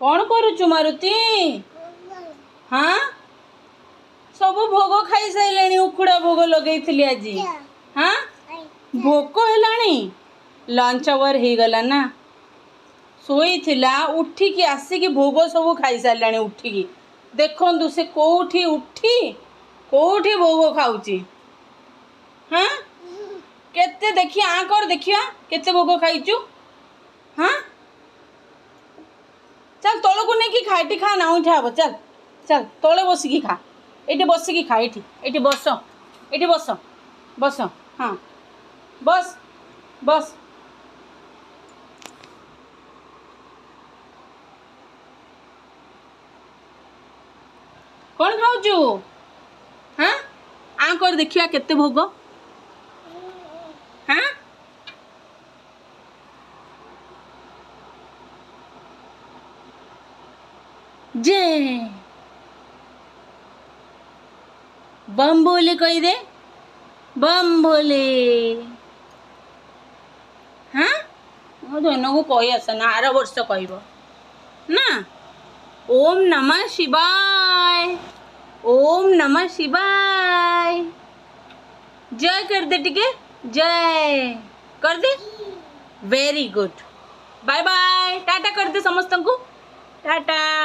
कौन करुचु मारुति? हाँ सब भोग खाई सारे उखुड़ा भोग लगे आज। हाँ भोक है लंच आवर हो गला ना शोई थिला उठिकी आसिकी भोग सब खाई सारे उठिकी देखु से कौठी उठी कौठी भोग खाऊची। हाँ केते देखिए आ कर देखिया केते भोग खाइचु। हाँ चल तल को नहीं कि खा ये खा ना उठा हम चल चल तले बसिकी खा ये बसिकी खा ये बस ये बस बस हाँ बस बस कौन खाऊचु? हाँ आ कर देखिया केते भोग। हाँ जे बम बोले कही दे बम बोले। हाँ मो धन को कही आसना आर वर्ष कह ना ओम नमः शिवाय ओम नमः शिवाय जय कर दे टिके जय कर दे। Very good bye bye tata कर दे समस्त को टाटा।